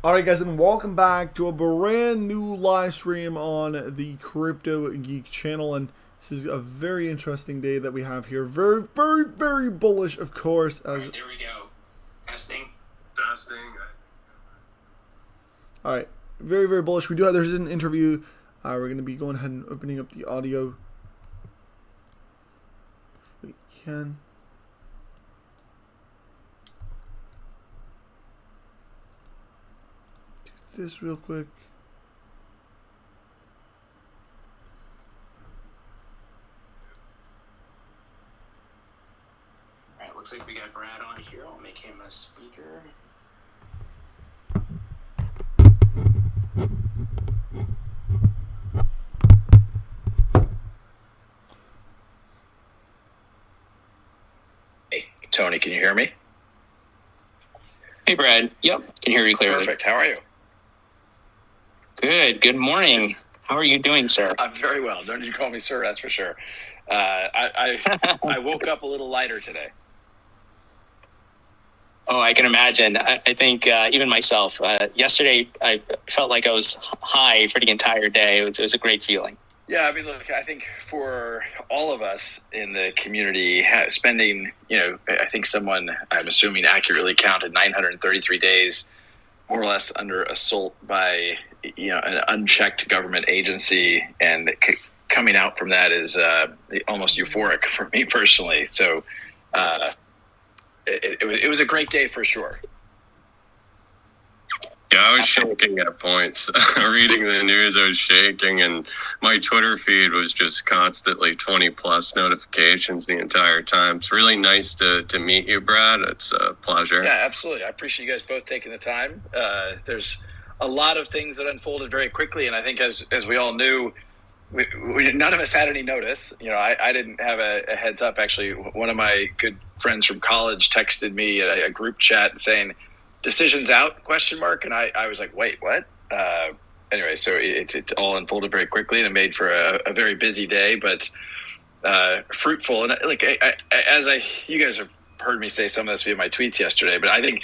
Alright guys, and welcome back to a brand new live stream on the Crypto Geek channel, and this is a very interesting day that we have here. Very bullish, of course. Alright, there we go. Testing. Alright, very bullish. There's an interview. We're going to be going ahead and opening up the audio if we can. This real quick. Alright, looks like we got Brad on here. I'll make him a speaker. Hey, Tony, can you hear me? Hey, Brad. Yep, can hear you clearly. Perfect. How are you? Good morning. How are you doing, sir? I'm very well. Don't need you call me sir, that's for sure. I woke up a little lighter today. Oh, I can imagine. I think even myself, yesterday I felt like I was high for the entire day. It was a great feeling. Yeah, I mean, look, I think for all of us in the community, spending, I think someone, I'm assuming accurately counted 933 days, more or less under assault by, an unchecked government agency, and coming out from that is almost euphoric for me personally. So it was a great day for sure. Yeah, I was shaking at points. Reading the news, I was shaking, and my Twitter feed was just constantly 20 plus notifications the entire time. It's really nice to meet you, Brad. It's a pleasure. Yeah, absolutely. I appreciate you guys both taking the time. There's a lot of things that unfolded very quickly, and I think as we all knew, none of us had any notice. I didn't have a heads up. Actually, one of my good friends from college texted me a group chat saying, "Decisions out?" ? And I was like, "Wait, what?" Anyway, so it all unfolded very quickly, and it made for a very busy day, but fruitful. And you guys have heard me say some of this via my tweets yesterday, but I think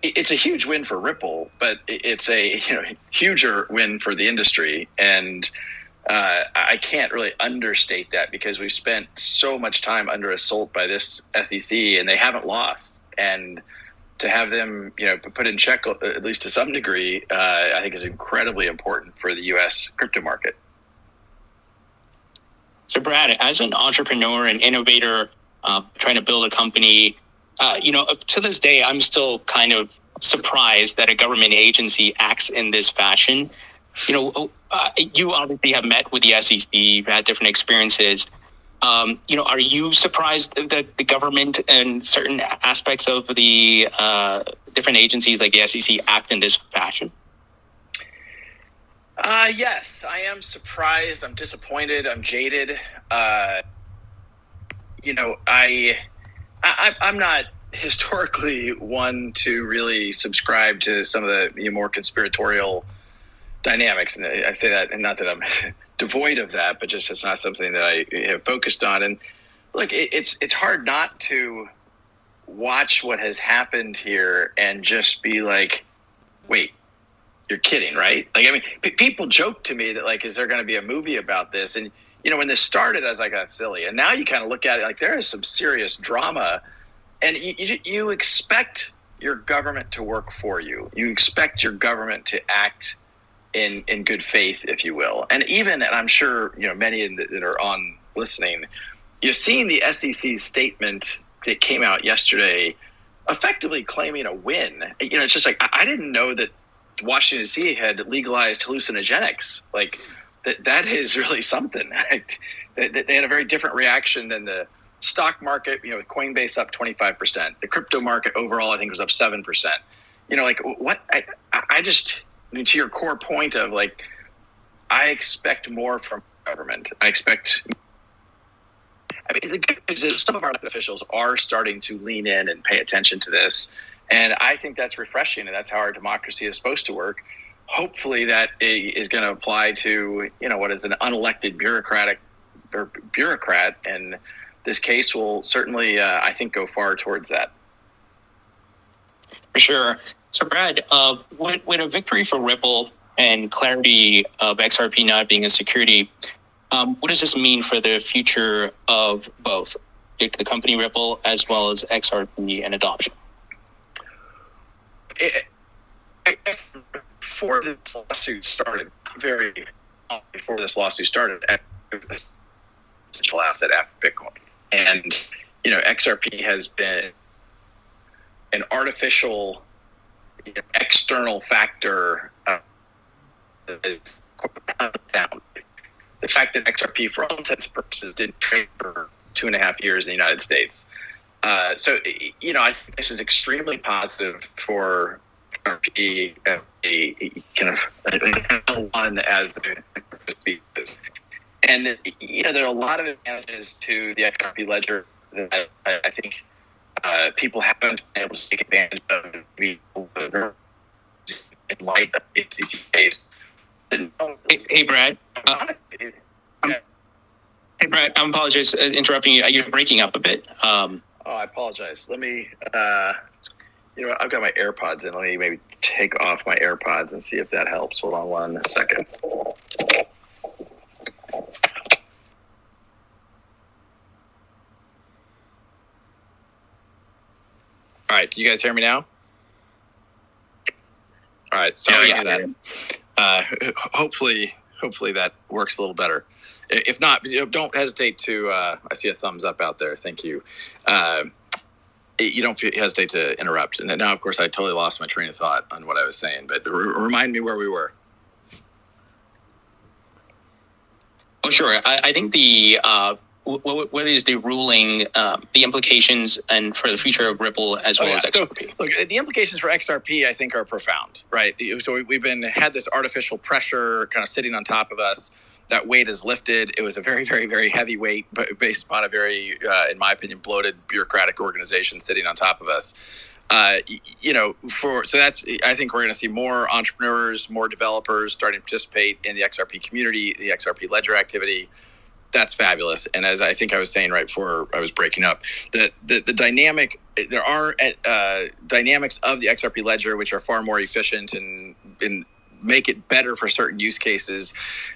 it's a huge win for Ripple, but it's a huger win for the industry, and I can't really understate that because we've spent so much time under assault by this SEC, and they haven't lost. And to have them, put in check, at least to some degree, I think is incredibly important for the U.S. crypto market. So, Brad, as an entrepreneur and innovator trying to build a company, to this day, I'm still kind of surprised that a government agency acts in this fashion. You obviously have met with the SEC, you've had different experiences. Are you surprised that the government and certain aspects of the different agencies like the SEC act in this fashion? Yes, I am surprised. I'm disappointed. I'm jaded. I'm not historically one to really subscribe to some of the more conspiratorial dynamics, and I say that, and not that I'm devoid of that, but just it's not something that I have focused on. And look, it's hard not to watch what has happened here and just be like, wait, you're kidding, right? Like, I mean, people joke to me that, like, is there going to be a movie about this? And when this started, I was like, that's silly. And now you kind of look at it like there is some serious drama, and you expect your government to work for you. You expect your government to act in good faith, if you will. And I'm sure, many that are on listening, you've seen the SEC's statement that came out yesterday effectively claiming a win. It's just like, I didn't know that Washington DC had legalized hallucinogenics. Like that is really something. They had a very different reaction than the stock market, with Coinbase up 25%. The crypto market overall, I think, was up 7%. What? To your core point of, like, I expect more from government. The good news is some of our elected officials are starting to lean in and pay attention to this. And I think that's refreshing, and that's how our democracy is supposed to work. Hopefully that is going to apply to, what is an unelected bureaucrat, and this case will certainly, I think, go far towards that. For sure. So, Brad, with a victory for Ripple and clarity of XRP not being a security, what does this mean for the future of both the company Ripple as well as XRP and adoption? Before this lawsuit started, before this lawsuit started, it was this digital asset after Bitcoin, and XRP has been an artificial external factor that's down. The fact that XRP, for all intents and purposes, didn't trade for 2.5 years in the United States. So I think this is extremely positive for XRP, kind of one as the speakers. And there are a lot of advantages to the XRP ledger that I think people haven't been able to take advantage of in light of the SEC case. Hey, Brad. Hey, Brad, I apologize for interrupting you. You're breaking up a bit. I apologize. Let me, I've got my AirPods in. Let me maybe take off my AirPods and see if that helps. Hold on 1 second. All right, can you guys hear me now? All right, sorry for that. Hopefully that works a little better. If not, don't hesitate to. I see a thumbs up out there. Thank you. You don't hesitate to interrupt. And now, of course, I totally lost my train of thought on what I was saying. But remind me where we were. Oh, sure. I think the what is the ruling, the implications, and for the future of Ripple as well as XRP? So, look, the implications for XRP, I think, are profound, right? So we've had this artificial pressure kind of sitting on top of us. That weight is lifted. It was a very, very, very heavy weight, but based upon a very, in my opinion, bloated bureaucratic organization sitting on top of us. So that's, I think we're going to see more entrepreneurs, more developers starting to participate in the XRP community, the XRP ledger activity. That's fabulous. And as I think I was saying right before I was breaking up, the dynamic, there are dynamics of the XRP ledger which are far more efficient and make it better for certain use cases.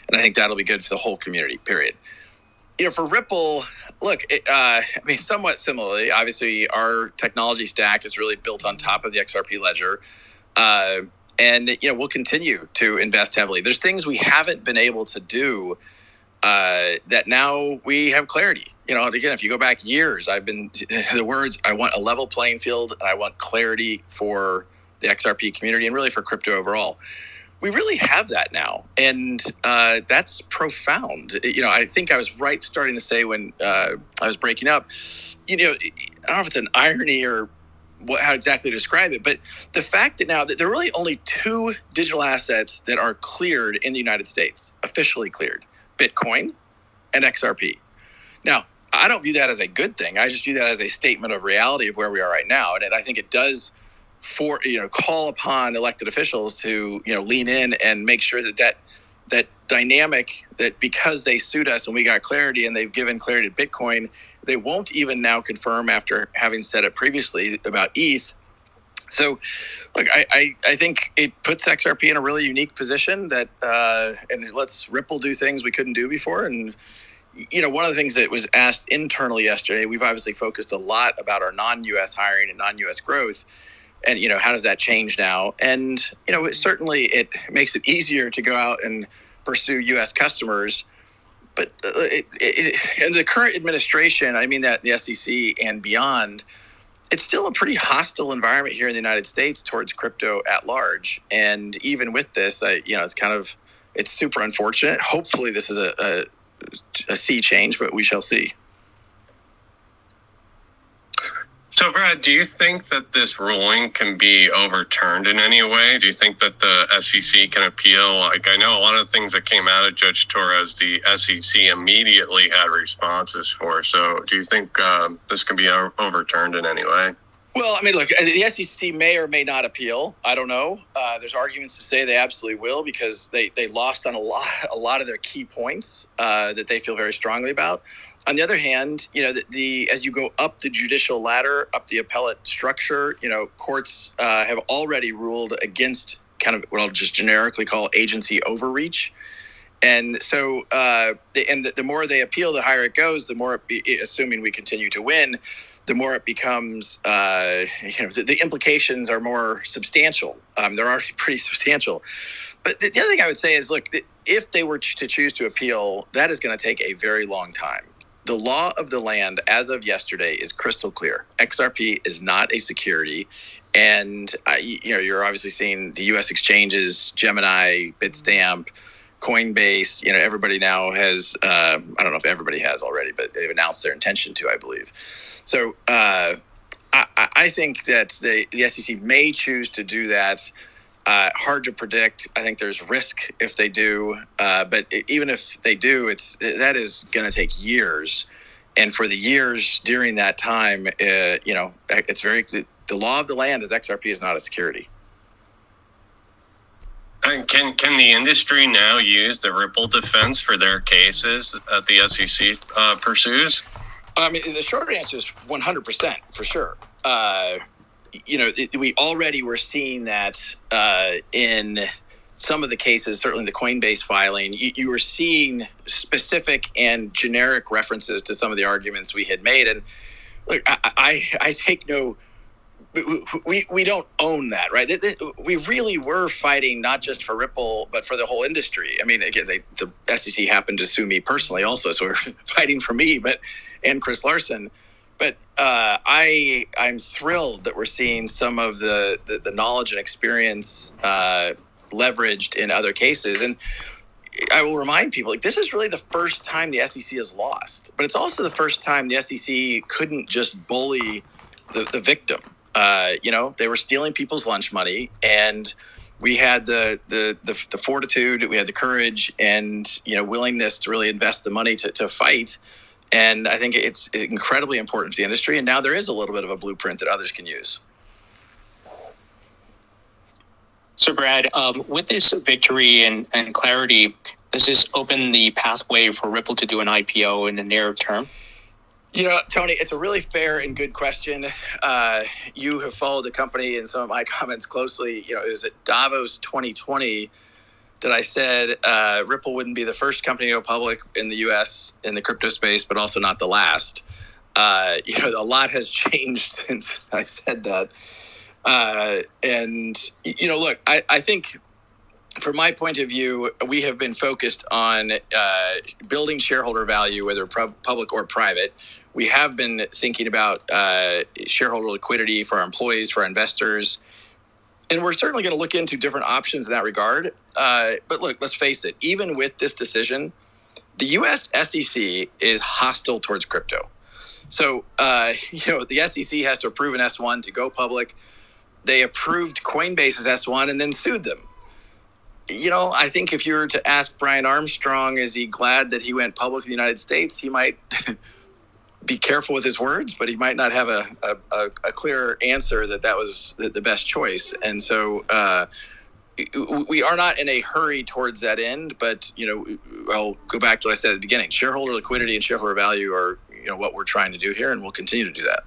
And I think that'll be good for the whole community, period. For Ripple, look, somewhat similarly, obviously our technology stack is really built on top of the XRP ledger. And we'll continue to invest heavily. There's things we haven't been able to do that now we have clarity. Again, if you go back years, I've been the words, I want a level playing field and I want clarity for the XRP community and really for crypto overall. We really have that now, and that's profound. I think I was right starting to say when I was breaking up, I don't know if it's an irony or how exactly to describe it, but the fact that now that there are really only 2 digital assets that are cleared in the United States, officially cleared, Bitcoin and XRP. Now, I don't view that as a good thing. I just view that as a statement of reality of where we are right now, and I think it does call upon elected officials to lean in and make sure that dynamic, that because they sued us and we got clarity and they've given clarity to Bitcoin, they won't even now confirm after having said it previously about ETH. So look, I think it puts XRP in a really unique position that and it lets Ripple do things we couldn't do before. And one of the things that was asked internally yesterday, we've obviously focused a lot about our non-US hiring and non-US growth. And, how does that change now? And, certainly it makes it easier to go out and pursue U.S. customers. But in the current administration, I mean that the SEC and beyond, it's still a pretty hostile environment here in the United States towards crypto at large. And even with this, it's super unfortunate. Hopefully this is a sea change, but we shall see. So, Brad, do you think that this ruling can be overturned in any way? Do you think that the SEC can appeal? Like, I know a lot of things that came out of Judge Torres, the SEC immediately had responses for. So do you think this can be overturned in any way? Well, look, the SEC may or may not appeal. I don't know. There's arguments to say they absolutely will because they lost on a lot of their key points that they feel very strongly about. On the other hand, the as you go up the judicial ladder, up the appellate structure, courts have already ruled against kind of what I'll just generically call agency overreach. And so, the more they appeal, the higher it goes. The more, assuming we continue to win, the more it becomes, the implications are more substantial. They're already pretty substantial. But the other thing I would say is, look, if they were to choose to appeal, that is going to take a very long time. The law of the land, as of yesterday, is crystal clear. XRP is not a security. And, you're obviously seeing the U.S. exchanges, Gemini, Bitstamp, Coinbase, everybody now has, I don't know if everybody has already, but they've announced their intention to, I believe. So I think that the SEC may choose to do that. Hard to predict. I think there's risk if they do. But even if they do, that is going to take years. And for the years during that time, it's the law of the land is XRP is not a security. And can the industry now use the Ripple defense for their cases that the SEC pursues? I mean, the short answer is 100% for sure. We already were seeing that in some of the cases, certainly the Coinbase filing. You were seeing specific and generic references to some of the arguments we had made. And look, I take no... We don't own that, right? We really were fighting not just for Ripple, but for the whole industry. I mean, again, the SEC happened to sue me personally also, so we're fighting for me, and Chris Larson. But I'm thrilled that we're seeing some of the knowledge and experience leveraged in other cases. And I will remind people, this is really the first time the SEC has lost, but it's also the first time the SEC couldn't just bully the victim. They were stealing people's lunch money, and we had the fortitude, we had the courage and, willingness to really invest the money to fight. And I think it's incredibly important to the industry. And now there is a little bit of a blueprint that others can use. So Brad, with this victory and clarity, does this open the pathway for Ripple to do an IPO in the near term? Tony, it's a really fair and good question. You have followed the company and some of my comments closely. It was at Davos 2020 that I said Ripple wouldn't be the first company to go public in the U.S. in the crypto space, but also not the last. A lot has changed since I said that. Look, I think from my point of view, we have been focused on building shareholder value, whether public or private. We have been thinking about shareholder liquidity for our employees, for our investors. And we're certainly going to look into different options in that regard. But look, let's face it, even with this decision, the U.S. SEC is hostile towards crypto. So, the SEC has to approve an S1 to go public. They approved Coinbase's S1 and then sued them. I think if you were to ask Brian Armstrong, is he glad that he went public in the United States? He might be careful with his words, but he might not have a clear answer that was the best choice. And so we are not in a hurry towards that end, but, I'll go back to what I said at the beginning. Shareholder liquidity and shareholder value are, what we're trying to do here, and we'll continue to do that.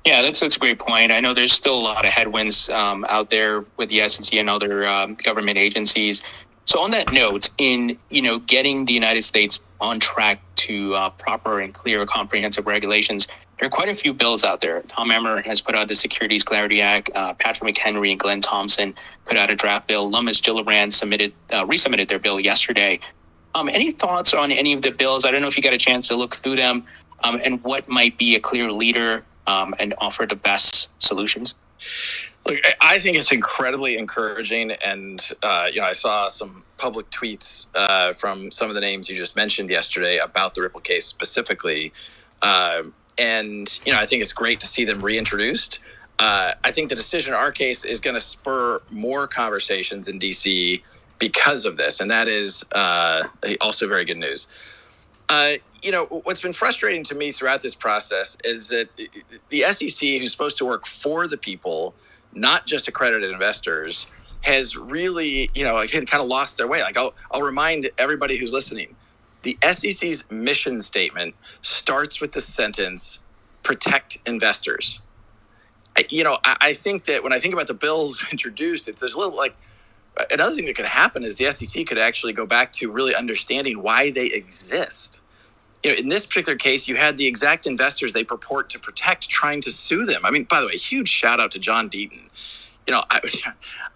Yeah, that's a great point. I know there's still a lot of headwinds out there with the SEC and other government agencies. So on that note, in getting the United States on track to proper and clear comprehensive regulations, there are quite a few bills out there. Tom Emmer has put out the Securities Clarity Act. Patrick McHenry and Glenn Thompson put out a draft bill. Lummis Gillibrand resubmitted their bill yesterday. Any thoughts on any of the bills? I don't know if you got a chance to look through them, and what might be a clear leader and offer the best solutions? Look, I think it's incredibly encouraging, and I saw some public tweets from some of the names you just mentioned yesterday about the Ripple case specifically, and I think it's great to see them reintroduced. I think the decision in our case is going to spur more conversations in DC because of this, and that is also very good news. What's been frustrating to me throughout this process is that the SEC, who's supposed to work for the people, not just accredited investors, has really, again, kind of lost their way. Like I'll remind everybody who's listening, the SEC's mission statement starts with the sentence, protect investors. I think that when I think about the bills introduced, there's a little like, another thing that could happen is the SEC could actually go back to really understanding why they exist. In this particular case, you had the exact investors they purport to protect trying to sue them. I mean, by the way, huge shout out to John Deaton.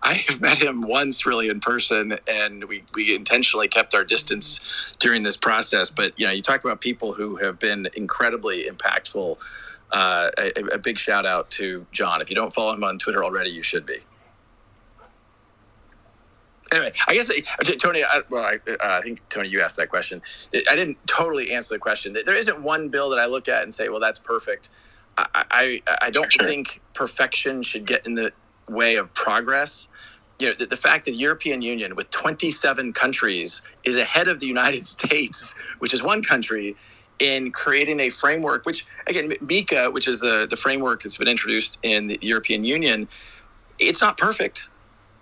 I have met him once really in person, and we intentionally kept our distance during this process. But, you talk about people who have been incredibly impactful. A big shout out to John. If you don't follow him on Twitter already, you should be. Anyway, I guess, Tony, I think, Tony, you asked that question. I didn't totally answer the question. There isn't one bill that I look at and say, well, that's perfect. I don't think perfection should get in the way of progress. The fact that the European Union with 27 countries is ahead of the United States, which is one country, in creating a framework, which, again, MiCA, which is the framework that's been introduced in the European Union, it's not perfect.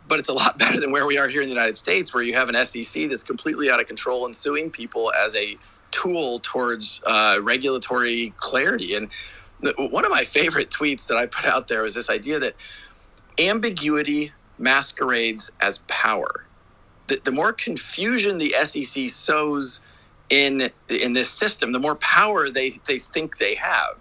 But it's a lot better than where we are here in the United States, where you have an SEC that's completely out of control and suing people as a tool towards regulatory clarity. And one of my favorite tweets that I put out there was this idea that ambiguity masquerades as power. The more confusion the SEC sows in this system, the more power they think they have.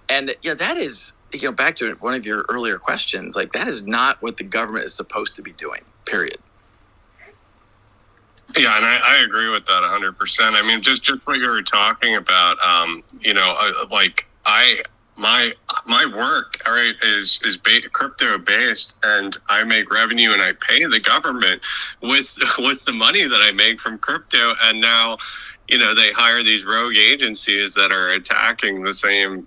And that is, back to one of your earlier questions, like that is not what the government is supposed to be doing, period. Yeah, and I agree with that 100%. I mean, just what you were talking about, my work, all right, is crypto based, and I make revenue and I pay the government with the money that I make from crypto. And now, they hire these rogue agencies that are attacking the same.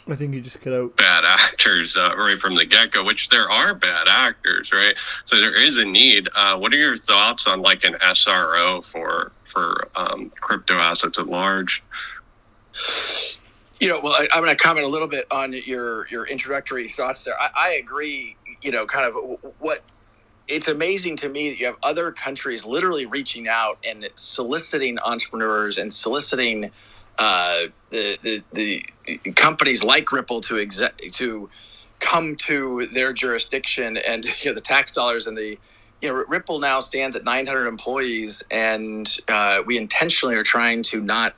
I think you just cut out. Bad actors right from the get-go, which there are bad actors, right? So there is a need. What are your thoughts on like an SRO for crypto assets at large? Well, I'm going to comment a little bit on your introductory thoughts there. I agree, kind of what it's amazing to me that you have other countries literally reaching out and soliciting entrepreneurs and soliciting the companies like Ripple to come to their jurisdiction, and the tax dollars and the Ripple now stands at 900 employees, and we intentionally are trying to not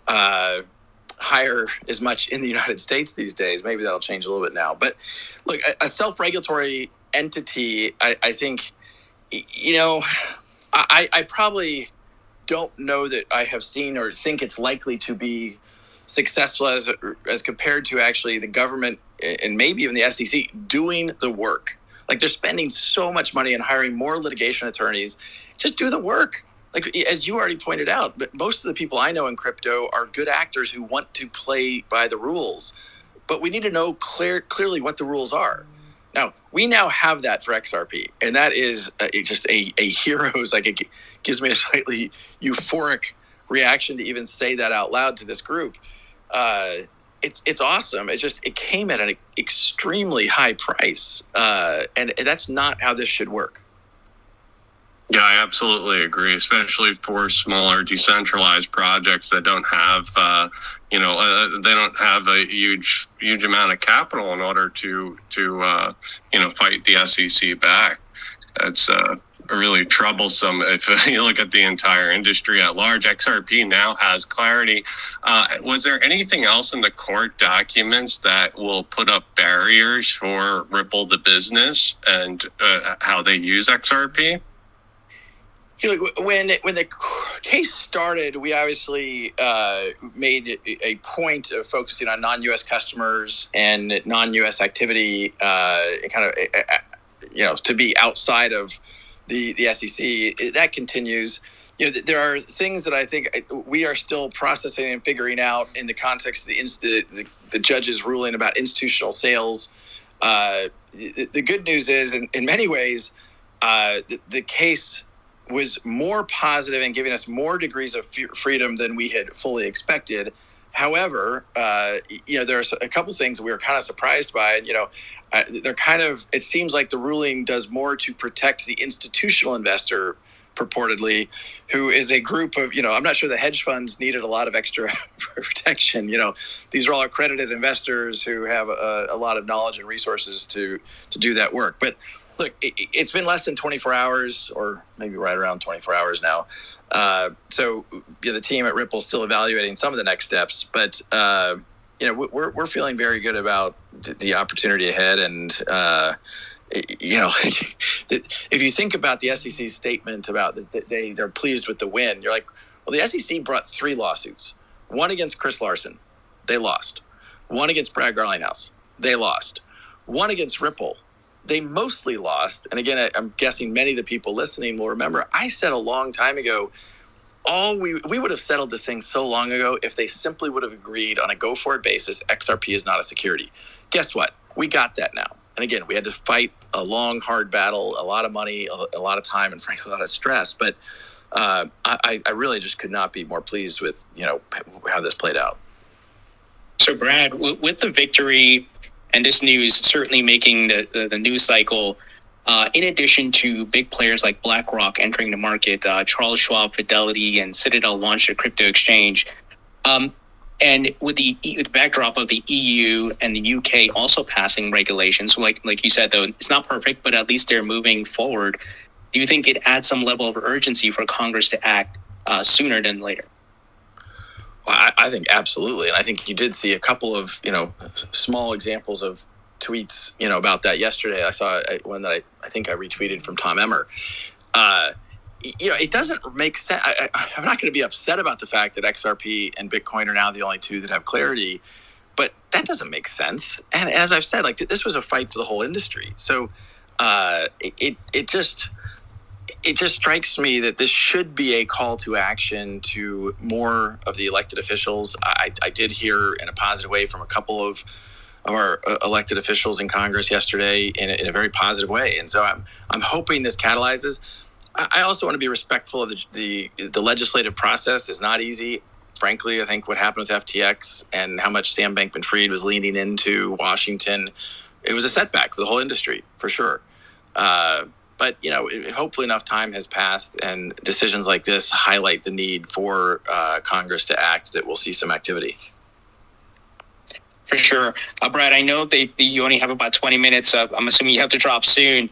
hire as much in the United States these days. Maybe that'll change a little bit now. But look, a self-regulatory entity, I think, I probably don't know that I have seen or think it's likely to be successful as compared to actually the government and maybe even the SEC doing the work. Like, they're spending so much money and hiring more litigation attorneys. Just do the work. Like, as you already pointed out, but most of the people I know in crypto are good actors who want to play by the rules. But we need to know clearly what the rules are. Now, we now have that for XRP, and that is just a hero's, like, it gives me a slightly euphoric reaction to even say that out loud to this group. It's awesome. It came at an extremely high price, and that's not how this should work. Yeah, I absolutely agree, especially for smaller decentralized projects that don't have, they don't have a huge amount of capital in order to fight the SEC back. That's really troublesome if you look at the entire industry at large. XRP now has clarity. Was there anything else in the court documents that will put up barriers for Ripple the business and how they use XRP? When the case started, we obviously made a point of focusing on non-U.S. customers and non-U.S. activity, to be outside of the SEC. That continues. There are things that I think we are still processing and figuring out in the context of the judge's ruling about institutional sales. The good news is, in many ways, the case was more positive and giving us more degrees of freedom than we had fully expected. However, there's a couple things we were kind of surprised by. They're kind of, it seems like the ruling does more to protect the institutional investor, purportedly, who is a group of, I'm not sure the hedge funds needed a lot of extra protection. These are all accredited investors who have a lot of knowledge and resources to do that work. But look, it's been less than 24 hours, or maybe right around 24 hours now. So the team at Ripple is still evaluating some of the next steps, but we're feeling very good about the opportunity ahead. And if you think about the SEC's statement about that they're pleased with the win, you're like, well, the SEC brought 3 lawsuits: one against Chris Larson, they lost; one against Brad Garlinghouse, they lost; one against Ripple, they mostly lost. And again, I'm guessing many of the people listening will remember, I said a long time ago, we would have settled this thing so long ago if they simply would have agreed on a go-forward basis, XRP is not a security. Guess what? We got that now. And again, we had to fight a long, hard battle, a lot of money, a lot of time, and frankly, a lot of stress. But I really just could not be more pleased with, how this played out. So Brad, with the victory and this news certainly making the news cycle, in addition to big players like BlackRock entering the market, Charles Schwab, Fidelity, and Citadel launched a crypto exchange. And with the backdrop of the EU and the UK also passing regulations, like you said, though, it's not perfect, but at least they're moving forward. Do you think it adds some level of urgency for Congress to act sooner than later? Well, I think absolutely. And I think you did see a couple of, small examples of tweets, about that yesterday. I saw one that I think I retweeted from Tom Emmer. It doesn't make sense. I'm not going to be upset about the fact that XRP and Bitcoin are now the only 2 that have clarity, but that doesn't make sense. And as I've said, this was a fight for the whole industry. So it just strikes me that this should be a call to action to more of the elected officials. I did hear in a positive way from a couple of our elected officials in Congress yesterday in a very positive way. And so I'm hoping this catalyzes. I also want to be respectful of the legislative process. Is not easy. Frankly, I think what happened with FTX and how much Sam Bankman-Fried was leaning into Washington, it was a setback for the whole industry, for sure. But, hopefully enough time has passed and decisions like this highlight the need for Congress to act, that we'll see some activity. For sure. Brad, I know you only have about 20 minutes. I'm assuming you have to drop soon.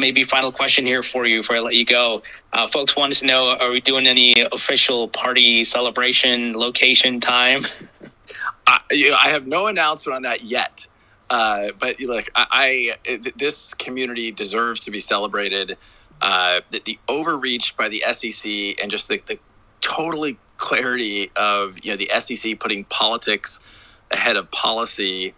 Maybe final question here for you before I let you go. Folks wanted to know, are we doing any official party celebration, location, time? I have no announcement on that yet. But look, this community deserves to be celebrated. The overreach by the SEC and just the totally clarity of the SEC putting politics ahead of policy,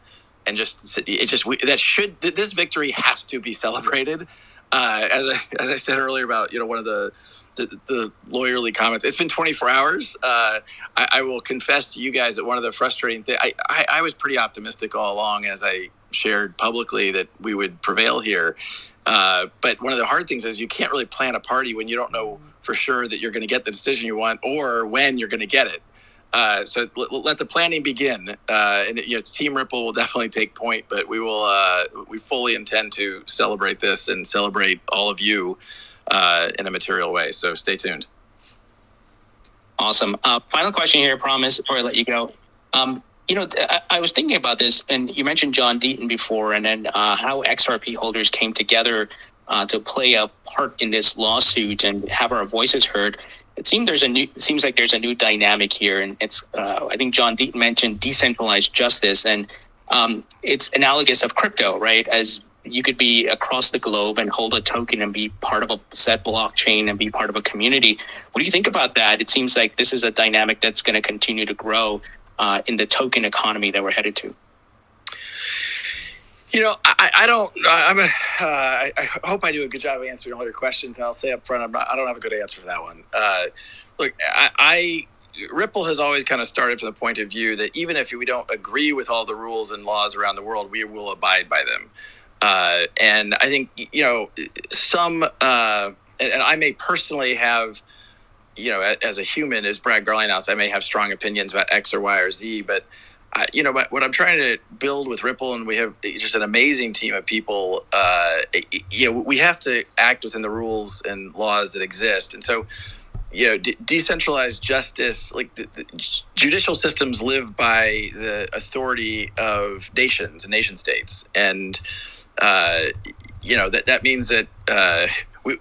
and this victory has to be celebrated. As I said earlier about one of the lawyerly comments, it's been 24 hours. I will confess to you guys that one of the frustrating things, I was pretty optimistic all along, as I shared publicly, that we would prevail here. But one of the hard things is you can't really plan a party when you don't know for sure that you're going to get the decision you want or when you're going to get it. So let the planning begin. And Team Ripple will definitely take point, but we fully intend to celebrate this and celebrate all of you in a material way. So stay tuned. Awesome. Final question here, I promise, before I let you go. I was thinking about this, and you mentioned John Deaton before, and then how XRP holders came together to play a part in this lawsuit and have our voices heard. It seems like there's a new dynamic here, and it's I think John Deaton mentioned decentralized justice, and it's analogous of crypto, right? As you could be across the globe and hold a token and be part of a set blockchain and be part of a community. What do you think about that? It seems like this is a dynamic that's going to continue to grow in the token economy that we're headed to. I hope I do a good job of answering all your questions, and I'll say up front, I don't have a good answer for that one. Look, Ripple has always kind of started from the point of view that even if we don't agree with all the rules and laws around the world, we will abide by them. And I think, some and I may personally have, as a human, as Brad Garlinghouse, I may have strong opinions about X or Y or Z, but what I'm trying to build with Ripple, and we have just an amazing team of people. We have to act within the rules and laws that exist, and so decentralized justice, like the judicial systems, live by the authority of nations and nation states, and that means that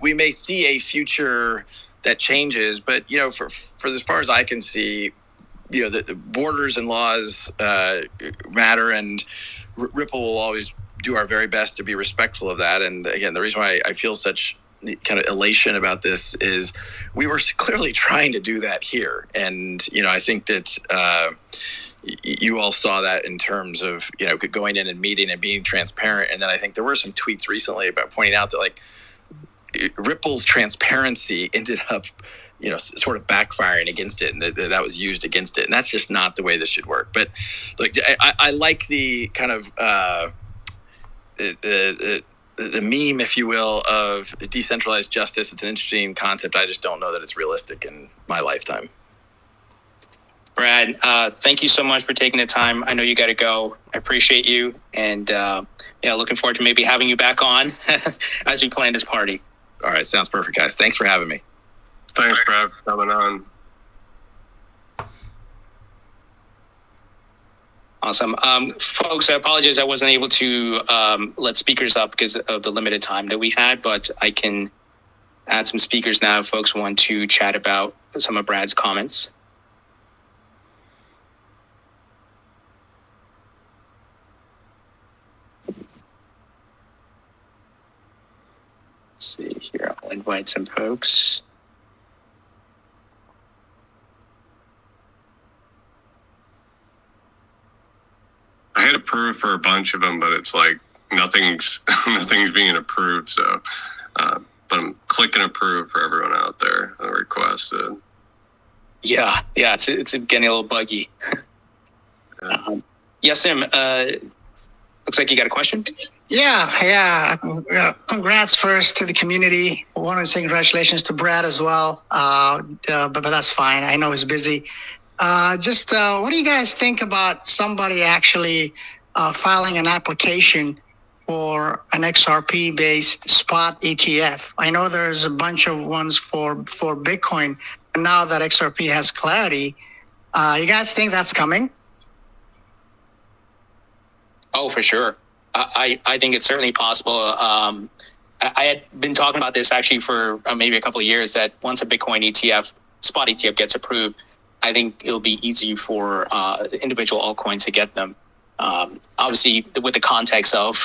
we may see a future that changes, but for as far as I can see, the borders and laws matter, and Ripple will always do our very best to be respectful of that. And again, the reason why I feel such kind of elation about this is we were clearly trying to do that here, and I think that you all saw that in terms of going in and meeting and being transparent. And then I think there were some tweets recently about pointing out that like Ripple's transparency ended up sort of backfiring against it, and that was used against it, and that's just not the way this should work. But look, I like the kind of the meme, if you will, of decentralized justice. It's an interesting concept. I just don't know that it's realistic in my lifetime. Brad, thank you so much for taking the time. I know you got to go. I appreciate you, and looking forward to maybe having you back on as we plan this party. All right, sounds perfect, guys. Thanks for having me. Thanks, Brad, for coming on. Awesome. Folks, I apologize I wasn't able to let speakers up because of the limited time that we had, but I can add some speakers now if folks want to chat about some of Brad's comments. Let's see here. I'll invite some folks. I hit approve for a bunch of them, but it's like nothing's being approved. So, but I'm clicking approve for everyone out there that requested. Yeah, it's getting a little buggy. Yes, Sim. Looks like you got a question. Yeah. Congrats first to the community. I want to say congratulations to Brad as well. But that's fine. I know he's busy. What do you guys think about somebody actually filing an application for an XRP based spot ETF? I know there's a bunch of ones for Bitcoin, and now that XRP has clarity, you guys think that's coming? Oh, for sure. I think it's certainly possible. I had been talking about this actually for maybe a couple of years, that once a Bitcoin ETF, spot ETF gets approved, I think it'll be easy for individual altcoins to get them. Obviously, with the context of,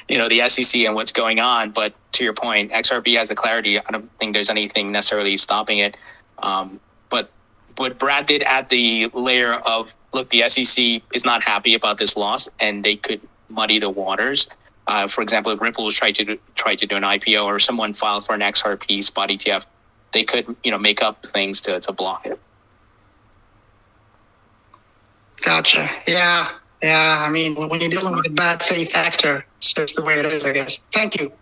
the SEC and what's going on. But to your point, XRP has the clarity. I don't think there's anything necessarily stopping it. But what Brad did add the layer of, look, the SEC is not happy about this loss, and they could muddy the waters. For example, if Ripple was trying to do an IPO, or someone filed for an XRP spot ETF, they could, make up things to block it. Gotcha. Yeah. I mean, when you're dealing with a bad faith actor, it's just the way it is, I guess. Thank you.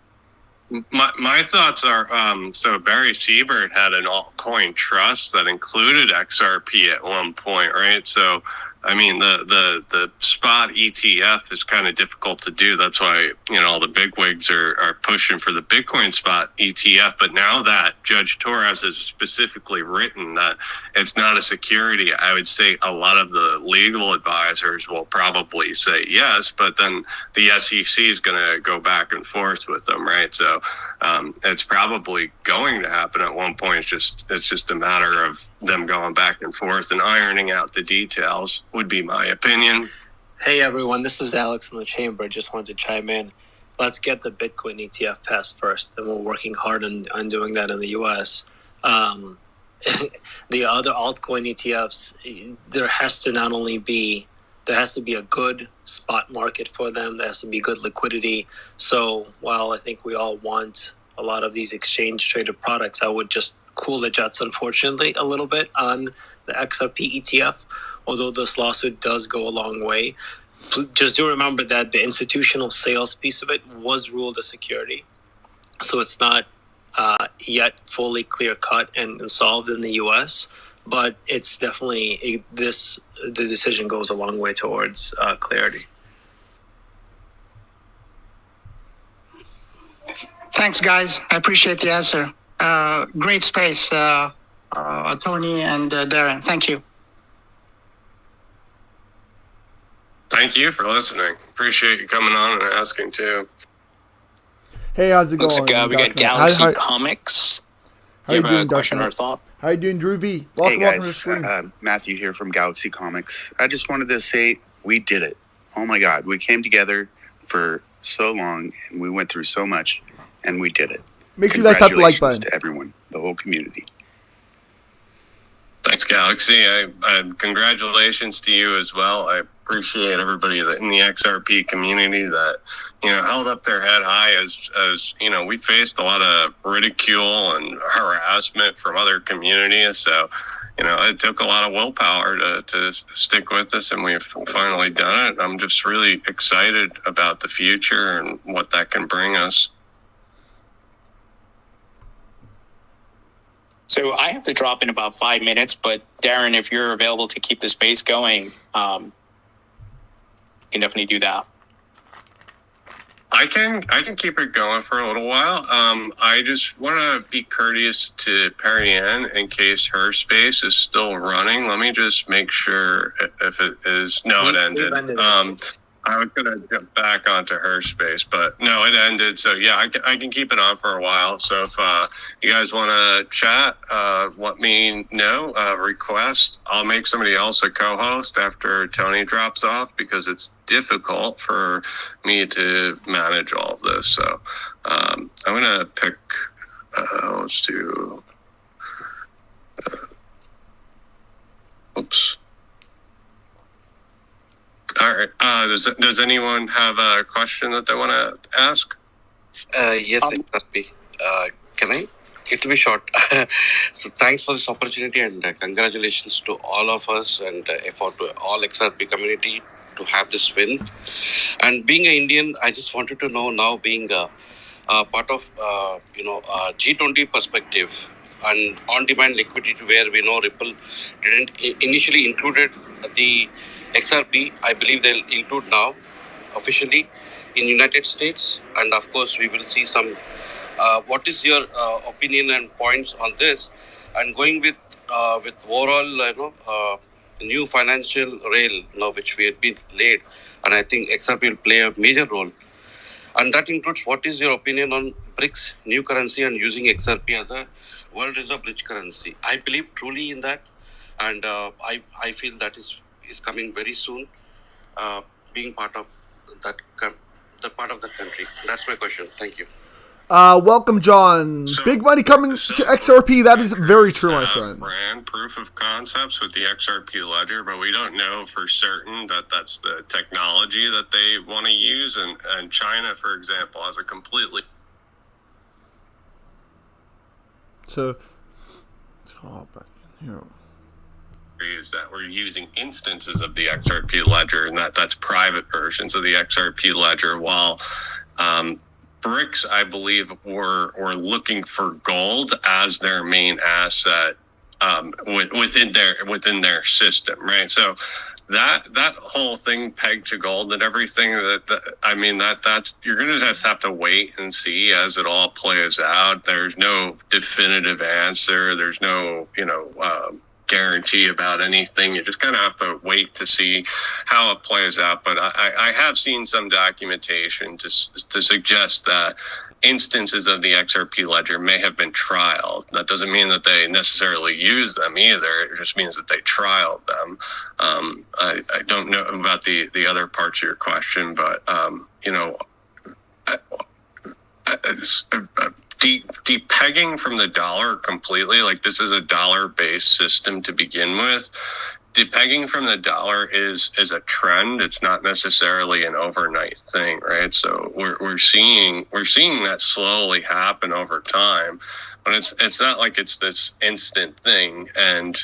My thoughts are, so Barry Siebert had an altcoin trust that included XRP at one point, right? So, I mean, the spot ETF is kind of difficult to do. That's why, all the bigwigs are pushing for the Bitcoin spot ETF. But now that Judge Torres has specifically written that it's not a security, I would say a lot of the legal advisors will probably say yes, but then the SEC is going to go back and forth with them, right? So it's probably going to happen at one point. It's just a matter of them going back and forth and ironing out the details, would be my opinion. Hey everyone, this is Alex from the Chamber. Just wanted to chime in. Let's get the Bitcoin ETF passed first, and we're working hard on doing that in the US. The other altcoin ETFs, there has to be a good spot market for them. There has to be good liquidity. So while I think we all want a lot of these exchange traded products, I would just cool the jets, unfortunately, a little bit on the XRP ETF, although this lawsuit does go a long way. Just do remember that the institutional sales piece of it was ruled a security. So it's not yet fully clear cut and solved in the U.S., but it's definitely the decision goes a long way towards clarity. Thanks, guys. I appreciate the answer. Great space, Tony and Darren. Thank you. Thank you for listening. Appreciate you coming on and asking too. Hey, how's it Looks going? like we got Galaxy Comics. How You you have a doing, question Dark or thought? How you doing, Drew V? Welcome, Hey welcome to the guys, stream. Matthew here from Galaxy Comics. I just wanted to say we did it. Oh my God, we came together for so long and we went through so much and we did it. Make sure you guys tap the like button. Congratulations to everyone, the whole community. Thanks, Galaxy. Congratulations to you as well. I appreciate everybody in the XRP community that, held up their head high as we faced a lot of ridicule and harassment from other communities. So, it took a lot of willpower to stick with us, and we've finally done it. I'm just really excited about the future and what that can bring us. So I have to drop in about 5 minutes, but Darren, if you're available to keep the space going, you can definitely do that. I can keep it going for a little while. I just want to be courteous to Perry Ann in case her space is still running. Let me just make sure if it is. No, it ended. I was going to jump back onto her space, but no, it ended. So yeah, I can keep it on for a while. So if you guys want to chat, let me know, request. I'll make somebody else a co-host after Tony drops off because it's difficult for me to manage all of this. So I'm going to pick, let's do, oops. All right. Does anyone have a question that they want to ask? Yes, XRP. Can I? It will be short. So thanks for this opportunity and congratulations to all of us and effort to all XRP community to have this win. And being an Indian, I just wanted to know now, being part of G20 perspective and on-demand liquidity, where we know Ripple didn't initially included the XRP. I believe they'll include now officially in United States, and of course we will see some. What is your opinion and points on this? And going with overall, new financial rail now which we had been laid, and I think XRP will play a major role. And that includes, what is your opinion on BRICS new currency and using XRP as a world reserve rich currency? I believe truly in that, and I feel that is coming very soon, being part of that part of the country. That's my question. Thank you. Welcome, John. So, big money coming to XRP. That is very true, my friend. Brand proof of concepts with the XRP ledger, but we don't know for certain that that's the technology that they want to use. And China, for example, has a completely. So, let's hop back in here. Is that we're using instances of the XRP ledger, and that's private versions of the XRP ledger, while BRICS, I believe, were looking for gold as their main asset within their system, right? So that whole thing pegged to gold and everything, that's you're gonna just have to wait and see as it all plays out. There's no definitive answer. There's no guarantee about anything. You just kind of have to wait to see how it plays out. But I have seen some documentation to suggest that instances of the XRP ledger may have been trialed. That doesn't mean that they necessarily use them either. It just means that they trialed them. I don't know about the other parts of your question, but depegging from the dollar completely, like this is a dollar-based system to begin with. Depegging from the dollar is a trend. It's not necessarily an overnight thing, right? So we're seeing that slowly happen over time, but it's not like it's this instant thing. And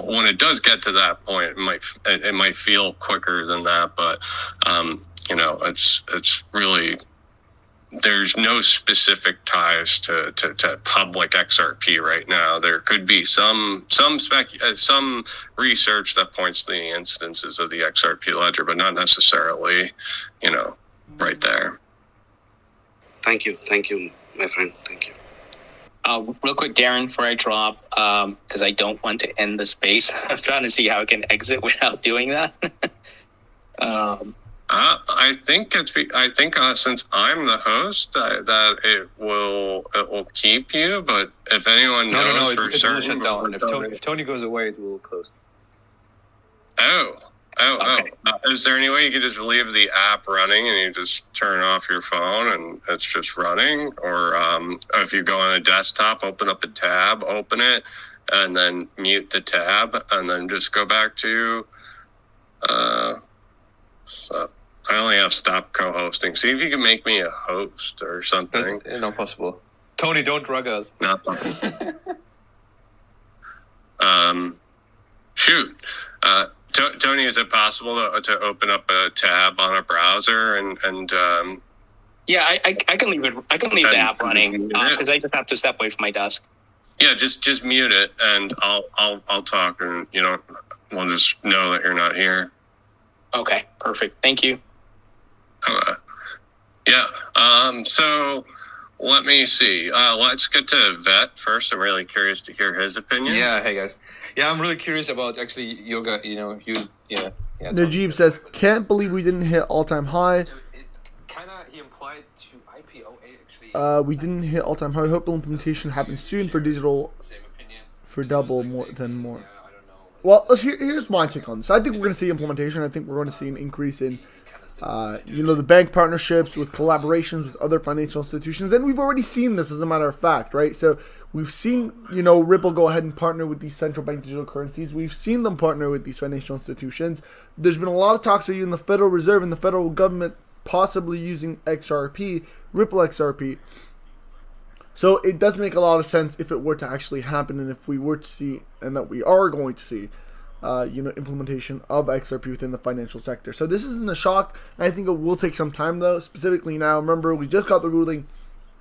when it does get to that point, it might feel quicker than that, but it's really there's no specific ties to public XRP right now. There could be some research that points to the instances of the XRP ledger, but not necessarily, right there. Thank you, my friend. Thank you. Real quick, Darren, before I drop, because I don't want to end the space. I'm trying to see how I can exit without doing that. I think since I'm the host, that it will keep you. But if anyone knows for certain, it will shut down. If Tony goes away, it will close. Okay. Is there any way you could just leave the app running and you just turn off your phone and it's just running? Or if you go on a desktop, open up a tab, open it, and then mute the tab, and then just go back to. I only have stop co-hosting. See if you can make me a host or something. That's not possible. Tony, don't drug us. Not possible. Shoot. Tony, is it possible to open up a tab on a browser and Yeah, I can leave it. I can leave the app running because I just have to step away from my desk. Yeah, just mute it, and I'll talk, and we'll just know that you're not here. Okay, perfect. Thank you. So let me see. Let's get to Vet first. I'm really curious to hear his opinion. Yeah. Hey guys. Yeah, I'm really curious about actually yoga. Najib says, "Can't believe we didn't hit all-time high." He implied to IPOA actually. We didn't hit all-time high. Hope implementation happens soon for digital. For double more than more. Well, here's my take on this. I think we're going to see implementation. I think we're going to see an increase in, the bank partnerships with collaborations with other financial institutions. And we've already seen this, as a matter of fact, right? So we've seen, Ripple go ahead and partner with these central bank digital currencies. We've seen them partner with these financial institutions. There's been a lot of talks of even the Federal Reserve and the federal government possibly using XRP, Ripple XRP. So it does make a lot of sense if it were to actually happen, and if we were to see, and that we are going to see, implementation of XRP within the financial sector. So this isn't a shock. I think it will take some time, though. Specifically now, remember, we just got the ruling,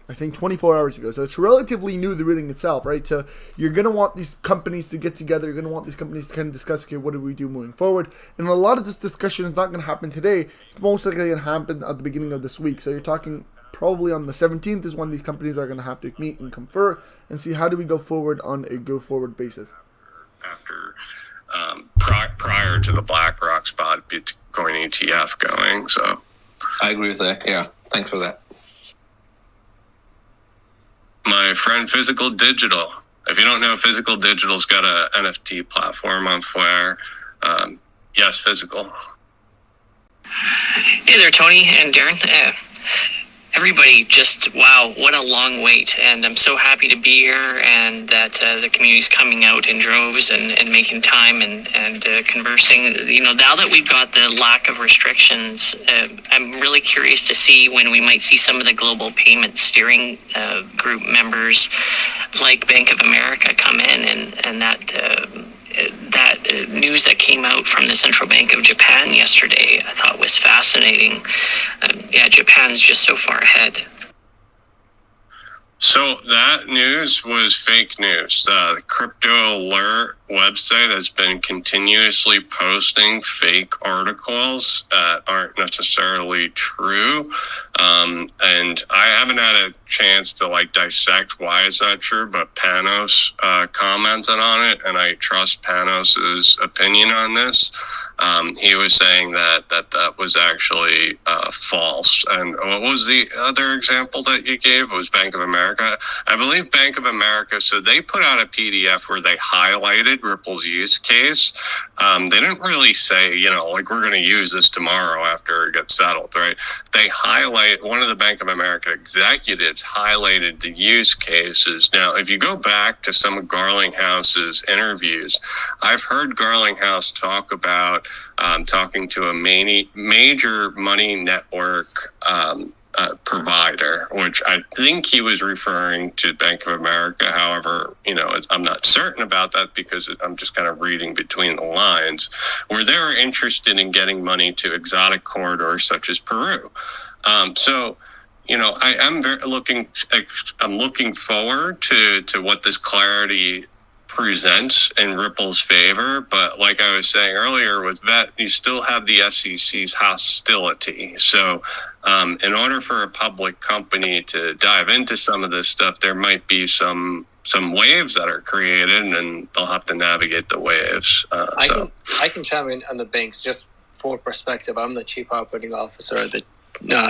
I think 24 hours ago. So it's relatively new, the ruling itself, right? So you're going to want these companies to get together. You're going to want these companies to kind of discuss, okay, what do we do moving forward? And a lot of this discussion is not going to happen today. It's most likely going to happen at the beginning of this week. So you're talking probably on the 17th is when these companies are going to have to meet and confer and see how do we go forward on a go-forward basis. After prior to the BlackRock spot Bitcoin ETF going, so I agree with that. Yeah, thanks for that. My friend Physical Digital. If you don't know, Physical Digital's got a NFT platform on Flare. Yes, Physical. Hey there, Tony and Darren. Everybody, just wow, what a long wait. And I'm so happy to be here, and that the community's coming out in droves and making time and conversing. Now that we've got the lack of restrictions, I'm really curious to see when we might see some of the global payment steering group members like Bank of America come in, and that news that came out from the Central Bank of Japan yesterday, I thought was fascinating. Japan's just so far ahead. So that news was fake news. The Crypto Alert website has been continuously posting fake articles that aren't necessarily true. And I haven't had a chance to dissect why is that true, but Panos commented on it, and I trust Panos's opinion on this. He was saying that was actually false. And what was the other example that you gave? It was Bank of America. I believe Bank of America, so they put out a PDF where they highlighted Ripple's use case. They didn't really say, we're going to use this tomorrow after it gets settled, right? They one of the Bank of America executives highlighted the use cases. Now, if you go back to some of Garlinghouse's interviews, I've heard Garlinghouse talk about talking to a major money network provider, which I think he was referring to Bank of America. However, I'm not certain about that because I'm just kind of reading between the lines, where they're interested in getting money to exotic corridors such as Peru. So I am I'm looking forward to what this clarity presents in Ripple's favor. But like I was saying earlier with VET, you still have the SEC's hostility. So in order for a public company to dive into some of this stuff, there might be some waves that are created, and they'll have to navigate the waves. I can chime in on the banks just for perspective. I'm the chief operating officer at the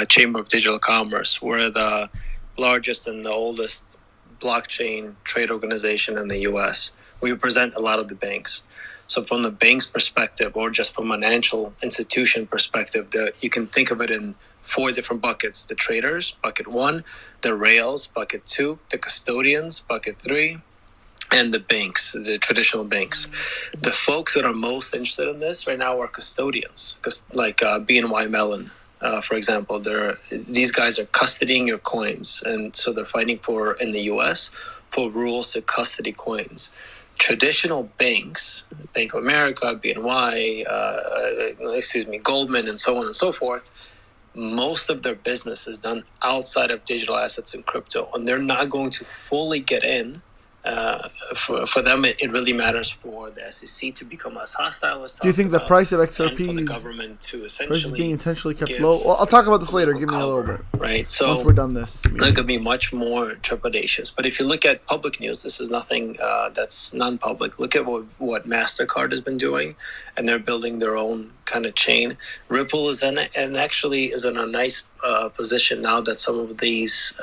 Chamber of Digital Commerce. We're the largest and the oldest blockchain trade organization in the U.S. We represent a lot of the banks. So from the bank's perspective, or just from a financial institution perspective, you can think of it in 4 different buckets: the traders, bucket 1; the rails, bucket 2; the custodians, bucket 3; and the banks, the traditional banks. The folks that are most interested in this right now are custodians, like BNY Mellon. For example, these guys are custodying your coins, and so they're fighting in the U.S. for rules to custody coins. Traditional banks, Bank of America, BNY, Goldman, and so on and so forth, most of their business is done outside of digital assets and crypto, and they're not going to fully get in. For them, it really matters for the SEC to become as hostile as. Do you think the price of XRP for the government to essentially price is being intentionally kept low? Well, I'll talk about this later. Give me a little bit. Right. So once we're done this, there could be much more trepidations. But if you look at public news, this is nothing that's non-public. Look at what MasterCard has been doing, and they're building their own kind of chain. Ripple is in a nice position now that some of these.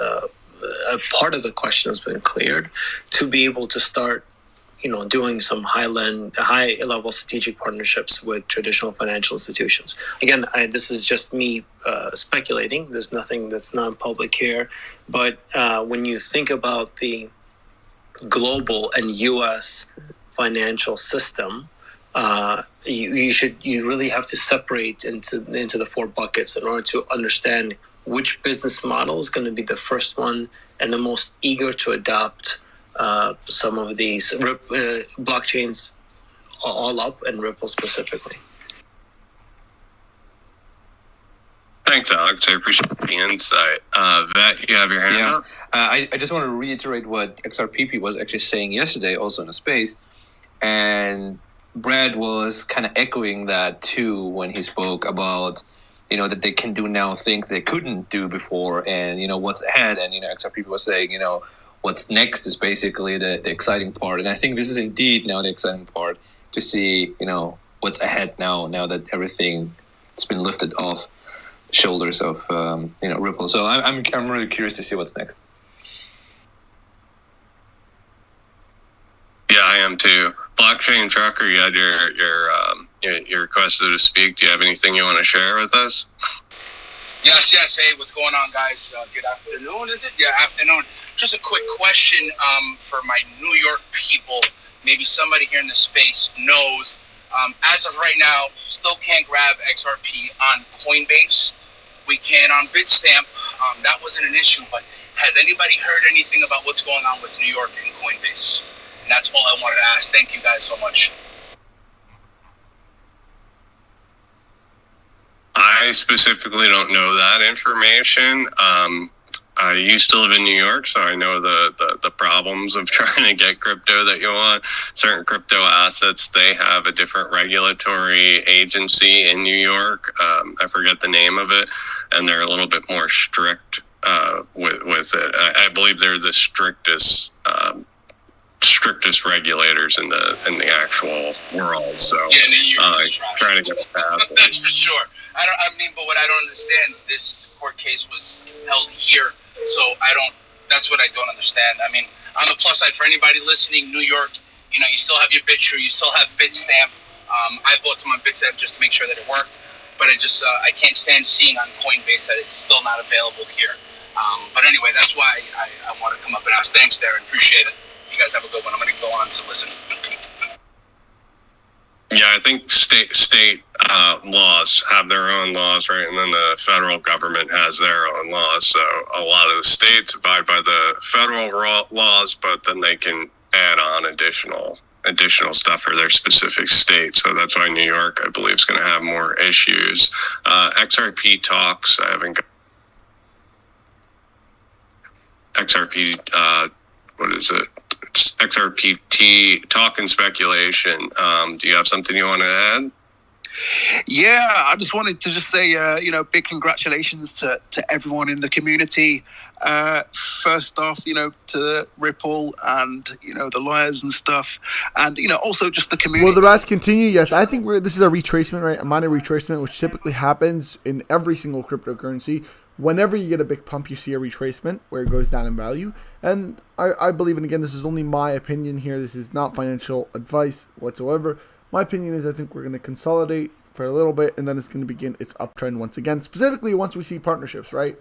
A part of the question has been cleared, to be able to start, doing some high level strategic partnerships with traditional financial institutions. Again, this is just me speculating. There's nothing that's non-public here, but when you think about the global and U.S. financial system, you really have to separate into the 4 buckets in order to understand which business model is going to be the first one and the most eager to adopt some of these blockchains all up, and Ripple specifically. Thanks, Alex. I appreciate the insight. Vet, you have your hand up? I just want to reiterate what XRPP was actually saying yesterday, also in the space. And Brad was kind of echoing that too when he spoke about that they can do now things they couldn't do before, and what's ahead. And XRP was saying what's next is basically the exciting part, and I think this is indeed now the exciting part, to see what's ahead now that everything's been lifted off the shoulders of Ripple. So I'm really curious to see what's next. Yeah, I am too. Blockchain Trucker, you had your requested to speak. Do you have anything you want to share with us? Yes. Hey, what's going on, guys? Good afternoon, is it? Yeah, afternoon. Just a quick question for my New York people. Maybe somebody here in the space knows. As of right now, still can't grab XRP on Coinbase. We can on Bitstamp. That wasn't an issue, but has anybody heard anything about what's going on with New York and Coinbase? And that's all I wanted to ask. Thank you guys so much. I specifically don't know that information. I used to live in New York, so I know the problems of trying to get crypto that you want. Certain crypto assets, they have a different regulatory agency in New York. I forget the name of it, and they're a little bit more strict with it. I believe they're the strictest regulators in the actual world. So trying to get past it. That's for sure. But what I don't understand, this court case was held here, so that's what I don't understand. I mean, on the plus side, for anybody listening, New York, you still have your BitTrue, you still have Bitstamp. I bought some on Bitstamp just to make sure that it worked, but I can't stand seeing on Coinbase that it's still not available here. But anyway, that's why I want to come up and ask. Thanks, Darren. Appreciate it. You guys have a good one. I'm going to go on to listen. Yeah, I think state laws have their own laws, right? And then the federal government has their own laws. So a lot of the states abide by the federal laws, but then they can add on additional stuff for their specific state. So that's why New York, I believe, is going to have more issues. XRP talks, I haven't got XRP, what is it? It's XRPT talk and speculation. Do you have something you want to add? Yeah, I just wanted to just say, big congratulations to everyone in the community. First off, to Ripple and, the lawyers and stuff. And, also just the community. Will the rest continue? Yes, I think this is a retracement, right? A minor retracement, which typically happens in every single cryptocurrency. Whenever you get a big pump, you see a retracement where it goes down in value. And I believe, and again, this is only my opinion here. This is not financial advice whatsoever. My opinion is I think we're going to consolidate for a little bit, and then it's going to begin its uptrend once again, specifically once we see partnerships, right?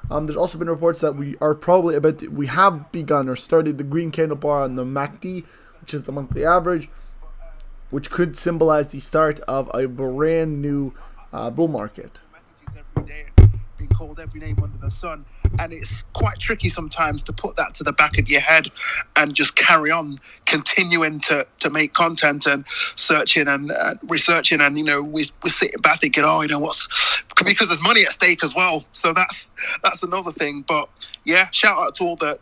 There's also been reports that we have begun or started the green candle bar on the MACD, which is the monthly average, which could symbolize the start of a brand new bull market. Being called every name under the sun, and it's quite tricky sometimes to put that to the back of your head and just carry on continuing to make content and searching and researching, and we're sitting back thinking, what's, because there's money at stake as well, so that's another thing. But yeah, shout out to all the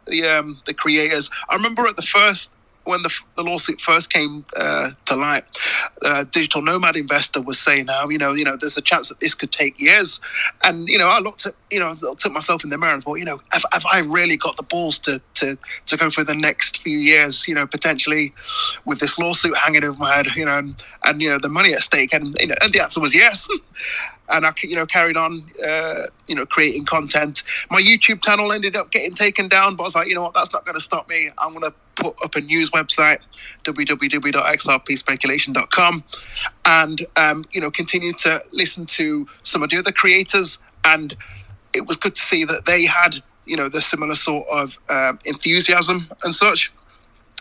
creators. I remember at the first, when the lawsuit first came to light, digital nomad investor was saying, there's a chance that this could take years. And, I looked at myself in the mirror and thought, have I really got the balls to go for the next few years, potentially with this lawsuit hanging over my head, and the money at stake? And the answer was yes. And I, carried on, creating content. My YouTube channel ended up getting taken down, but I was like, that's not going to stop me. I'm going to put up a news website, www.xrpspeculation.com, and, continue to listen to some of the other creators. And it was good to see that they had, the similar sort of enthusiasm and such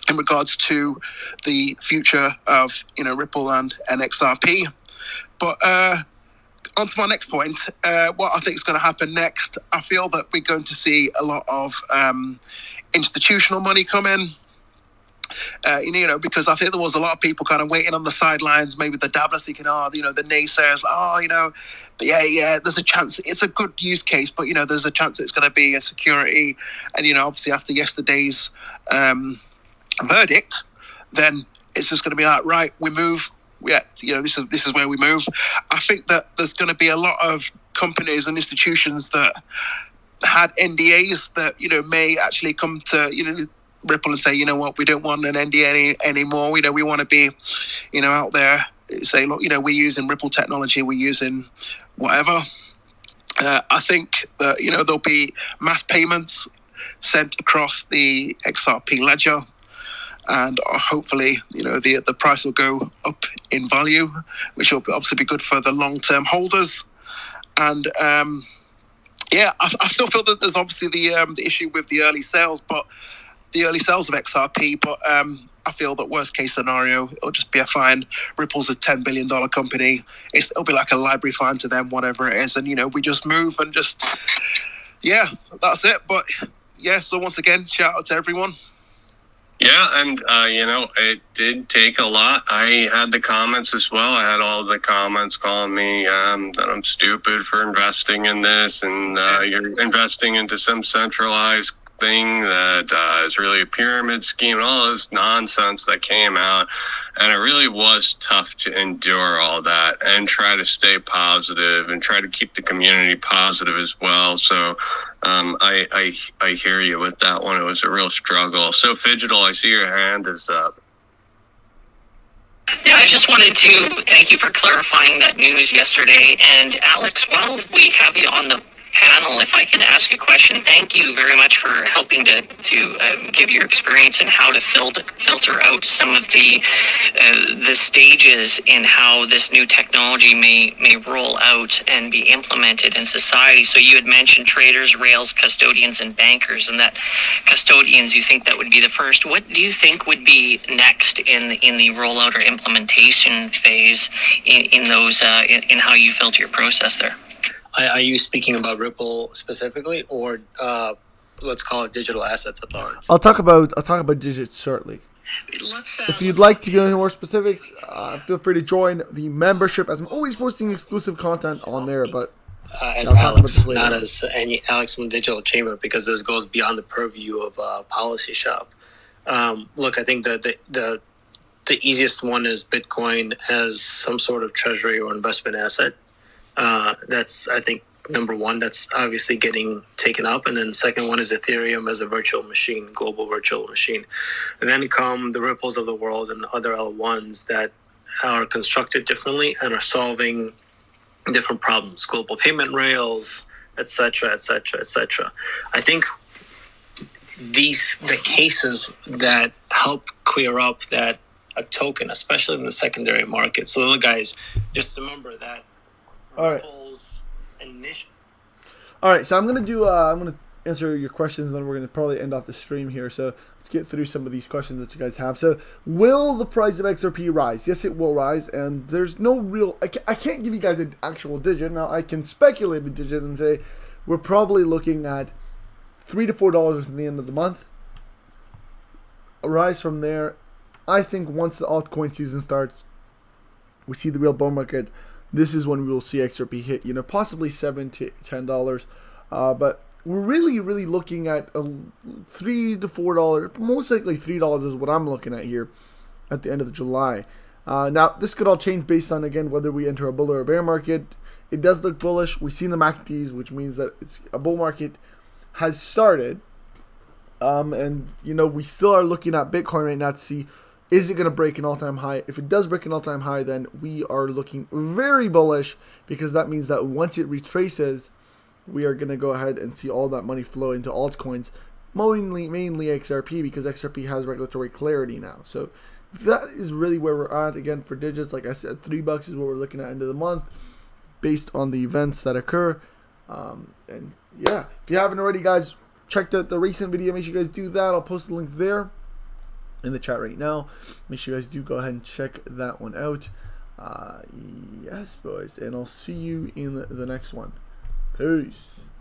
in regards to the future of, Ripple and XRP. But, on to my next point, what I think is going to happen next, I feel that we're going to see a lot of institutional money come in, because I think there was a lot of people kind of waiting on the sidelines, maybe the dabblers thinking, the naysayers, but yeah, there's a chance. It's a good use case, but, there's a chance it's going to be a security. And, obviously after yesterday's verdict, then it's just going to be like, right, we move. Yeah, this is where we move. I think that there's going to be a lot of companies and institutions that had NDAs that may actually come to Ripple and say, what, we don't want an NDA anymore. We want to be out there, say, look, we're using Ripple technology, we're using whatever. I think that there'll be mass payments sent across the XRP ledger. And hopefully, the price will go up in value, which will obviously be good for the long-term holders. And I still feel that there's obviously the issue with the early sales of XRP. But I feel that worst-case scenario, it'll just be a fine. Ripple's a $10 billion company. It'll be like a library fine to them, whatever it is. And we just move and just that's it. But so once again, shout out to everyone. Yeah, and, it did take a lot. I had the comments as well. I had all the comments calling me that I'm stupid for investing in this, and you're investing into some centralized thing that is really a pyramid scheme, and all this nonsense that came out. And it really was tough to endure all that and try to stay positive and try to keep the community positive as well. So I hear you with that one. It was a real struggle. So Fidgetal, I see your hand is up. Yeah, I just wanted to thank you for clarifying that news yesterday. And Alex, while we have you on the panel, if I can ask a question, thank you very much for helping to give your experience and how to filter out some of the stages in how this new technology may roll out and be implemented in society. So you had mentioned traders, rails, custodians, and bankers, and that custodians, you think that would be the first. What do you think would be next in the rollout or implementation phase in those in how you filter your process there? Are you speaking about Ripple specifically, or let's call it digital assets at large? I'll talk about digits shortly. If you'd like to get into more specifics, feel free to join the membership, as I'm always posting exclusive content on there. But as I'll talk about this Alex, later not on. as any Alex from the Digital Chamber, because this goes beyond the purview of Policy Shop. Look, I think the easiest one is Bitcoin as some sort of treasury or investment asset. That's, I think, number one. That's obviously getting taken up. And then the second one is Ethereum as a virtual machine, global virtual machine. And then come the Ripples of the world and other L1s that are constructed differently and are solving different problems, global payment rails, etc., etc., etc. I think the cases that help clear up that a token, especially in the secondary market. So, look, guys, just remember that Ripple's initial. All right, so I'm gonna answer your questions, and then we're gonna probably end off the stream here. So let's get through some of these questions that you guys have. So, will the price of XRP rise? Yes, it will rise, and there's no real. I can't give you guys an actual digit. Now I can speculate a digit and say we're probably looking at $3 to $4 at the end of the month. A rise from there. I think once the altcoin season starts, we see the real bull market. This is when we will see XRP hit, possibly $7 to $10. But we're really looking at a $3 to $4. Most likely $3 is what I'm looking at here at the end of July. Now, this could all change based on, again, whether we enter a bull or a bear market. It does look bullish. We've seen the MACDs, which means that it's a bull market has started. And, we still are looking at Bitcoin right now to see, is it going to break an all-time high? If it does break an all-time high, then we are looking very bullish, because that means that once it retraces, we are going to go ahead and see all that money flow into altcoins, mainly XRP, because XRP has regulatory clarity now. So that is really where we're at. Again, for digits, like I said, $3 is what we're looking at end of the month, based on the events that occur. And yeah, if you haven't already, guys, check out the recent video. Make sure you guys do that. I'll post the link there in the chat right now. Make sure you guys do go ahead and check that one out. Yes, boys, and I'll see you in the next one. Peace.